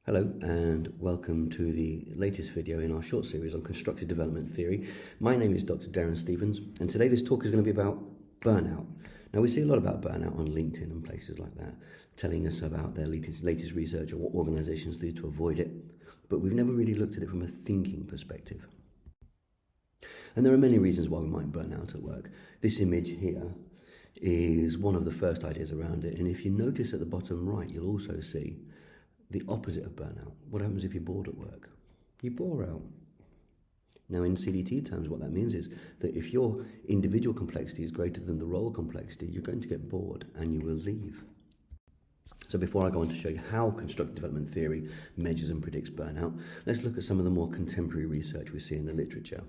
Hello and welcome to the latest video in our short series on constructive development theory. My name is Dr. Darren Stevens and today this talk is going to be about burnout. Now we see a lot about burnout on LinkedIn and places like that, telling us about their latest research or what organisations do to avoid it, but we've never really looked at it from a thinking perspective. And there are many reasons why we might burn out at work. This image here is one of the first ideas around it, and if you notice at the bottom right you'll also see the opposite of burnout. What happens if you're bored at work? You bore out. Now in CDT terms, what that means is that if your individual complexity is greater than the role complexity, you're going to get bored and you will leave. So before I go on to show you how constructive development theory measures and predicts burnout, let's look at some of the more contemporary research we see in the literature.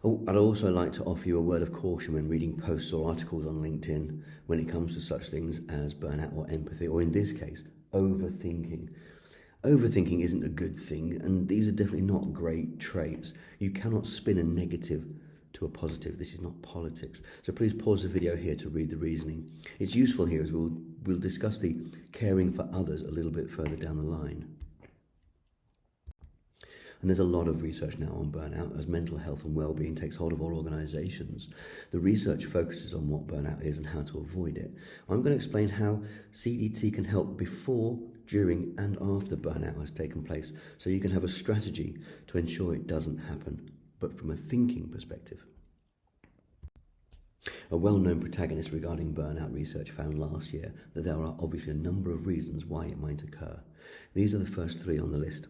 I'd also like to offer you a word of caution when reading posts or articles on LinkedIn when it comes to such things as burnout or empathy, or in this case, overthinking. Overthinking isn't a good thing, and these are definitely not great traits. You cannot spin a negative to a positive. This is not politics. So please pause the video here to read the reasoning. It's useful here as we'll discuss the caring for others a little bit further down the line. And there's a lot of research now on burnout as mental health and well-being takes hold of all organisations. The research focuses on what burnout is and how to avoid it. I'm going to explain how CDT can help before, during and after burnout has taken place, so you can have a strategy to ensure it doesn't happen, but from a thinking perspective. A well-known protagonist regarding burnout research found last year that there are obviously a number of reasons why it might occur. These are the first three on the list.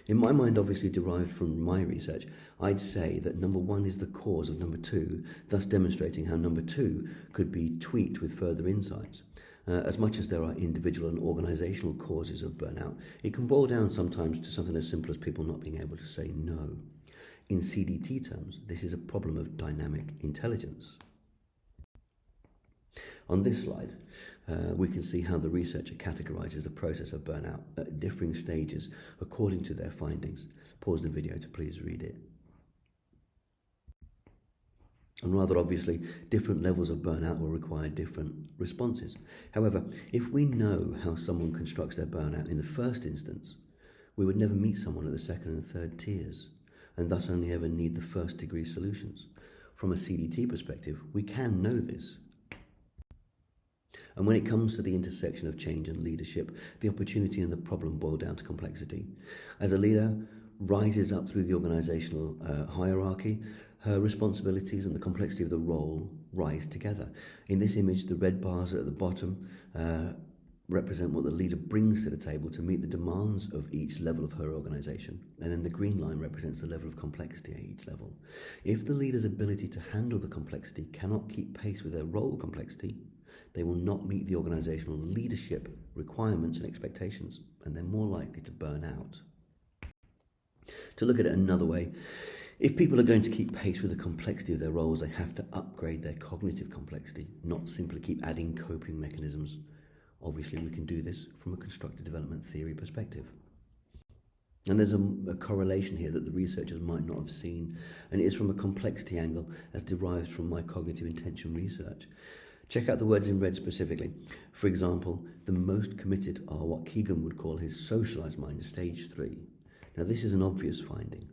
In my mind, obviously derived from my research, I'd say that number one is the cause of number two, thus demonstrating how number two could be tweaked with further insights. As much as there are individual and organisational causes of burnout, it can boil down sometimes to something as simple as people not being able to say no. In CDT terms, this is a problem of dynamic intelligence. On this slide, we can see how the researcher categorises the process of burnout at differing stages according to their findings. Pause the video to please read it. And rather obviously, different levels of burnout will require different responses. However, if we know how someone constructs their burnout in the first instance, we would never meet someone at the second and third tiers, and thus only ever need the first degree solutions. From a CDT perspective, we can know this. And when it comes to the intersection of change and leadership, the opportunity and the problem boil down to complexity. As a leader rises up through the organisational hierarchy, her responsibilities and the complexity of the role rise together. In this image, the red bars at the bottom represent what the leader brings to the table to meet the demands of each level of her organisation. And then the green line represents the level of complexity at each level. If the leader's ability to handle the complexity cannot keep pace with their role complexity, they will not meet the organisational leadership requirements and expectations, and they're more likely to burn out. To look at it another way, if people are going to keep pace with the complexity of their roles, they have to upgrade their cognitive complexity, not simply keep adding coping mechanisms. Obviously, we can do this from a constructive development theory perspective. And there's a correlation here that the researchers might not have seen, and it is from a complexity angle as derived from my cognitive intention research. Check out the words in red specifically. For example, the most committed are what Keegan would call his socialised mind, stage 3. Now this is an obvious finding.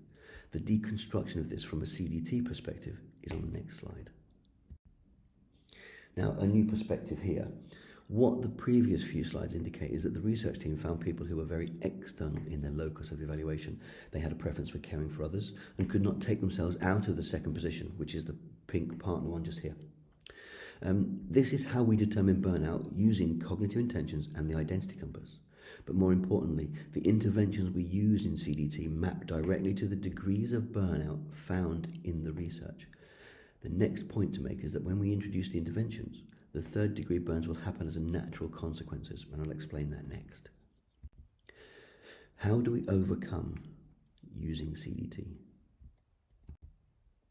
The deconstruction of this from a CDT perspective is on the next slide. Now a new perspective here. What the previous few slides indicate is that the research team found people who were very external in their locus of evaluation. They had a preference for caring for others and could not take themselves out of the second position, which is the pink partner one just here. This is how we determine burnout using cognitive intentions and the identity compass. But more importantly, the interventions we use in CDT map directly to the degrees of burnout found in the research. The next point to make is that when we introduce the interventions, the third degree burns will happen as a natural consequences, and I'll explain that next. How do we overcome using CDT?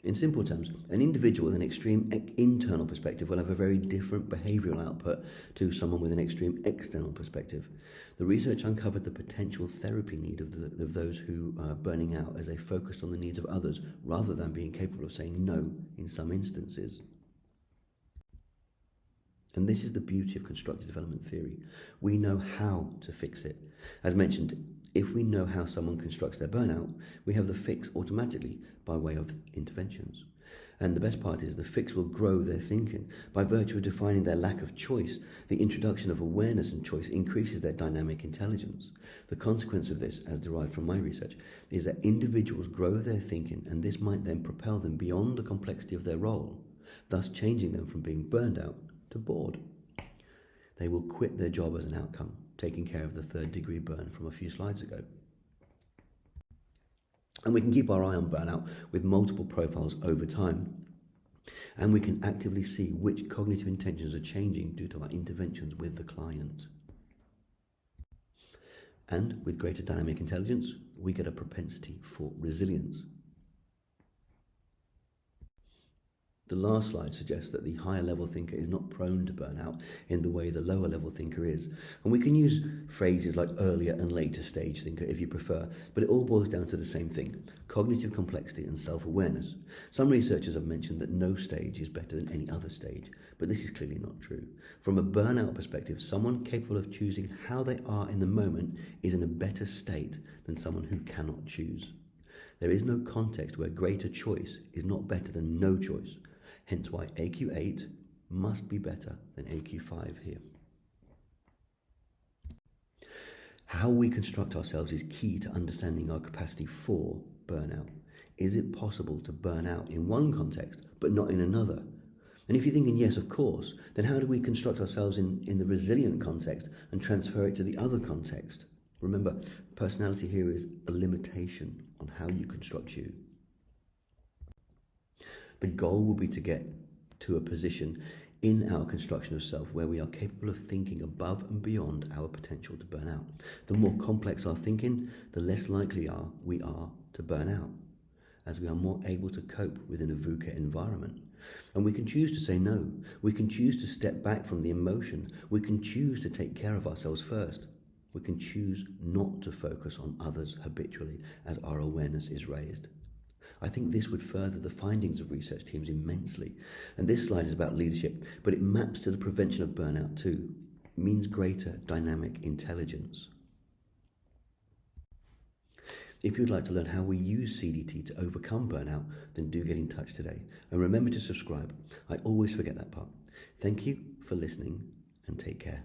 In simple terms, an individual with an extreme internal perspective will have a very different behavioural output to someone with an extreme external perspective. The research uncovered the potential therapy need of those who are burning out as they focused on the needs of others rather than being capable of saying no in some instances. And this is the beauty of constructive development theory. We know how to fix it. As mentioned, if we know how someone constructs their burnout, we have the fix automatically by way of interventions. And the best part is the fix will grow their thinking. By virtue of defining their lack of choice, the introduction of awareness and choice increases their dynamic intelligence. The consequence of this, as derived from my research, is that individuals grow their thinking, and this might then propel them beyond the complexity of their role, thus changing them from being burned out to bored. They will quit their job as an outcome, taking care of the third-degree burn from a few slides ago. And we can keep our eye on burnout with multiple profiles over time. And we can actively see which cognitive intentions are changing due to our interventions with the client. And with greater dynamic intelligence, we get a propensity for resilience. The last slide suggests that the higher level thinker is not prone to burnout in the way the lower level thinker is. And we can use phrases like earlier and later stage thinker if you prefer, but it all boils down to the same thing: cognitive complexity and self-awareness. Some researchers have mentioned that no stage is better than any other stage, but this is clearly not true. From a burnout perspective, someone capable of choosing how they are in the moment is in a better state than someone who cannot choose. There is no context where greater choice is not better than no choice. Hence why AQ8 must be better than AQ5 here. How we construct ourselves is key to understanding our capacity for burnout. Is it possible to burn out in one context but not in another? And if you're thinking yes, of course, then how do we construct ourselves in the resilient context and transfer it to the other context? Remember, personality here is a limitation on how you construct you. The goal will be to get to a position in our construction of self where we are capable of thinking above and beyond our potential to burn out. The more complex our thinking, the less likely we are to burn out, as we are more able to cope within a VUCA environment. And we can choose to say no. We can choose to step back from the emotion. We can choose to take care of ourselves first. We can choose not to focus on others habitually as our awareness is raised. I think this would further the findings of research teams immensely. And this slide is about leadership, but it maps to the prevention of burnout too. It means greater dynamic intelligence. If you'd like to learn how we use CDT to overcome burnout, then do get in touch today. And remember to subscribe. I always forget that part. Thank you for listening, and take care.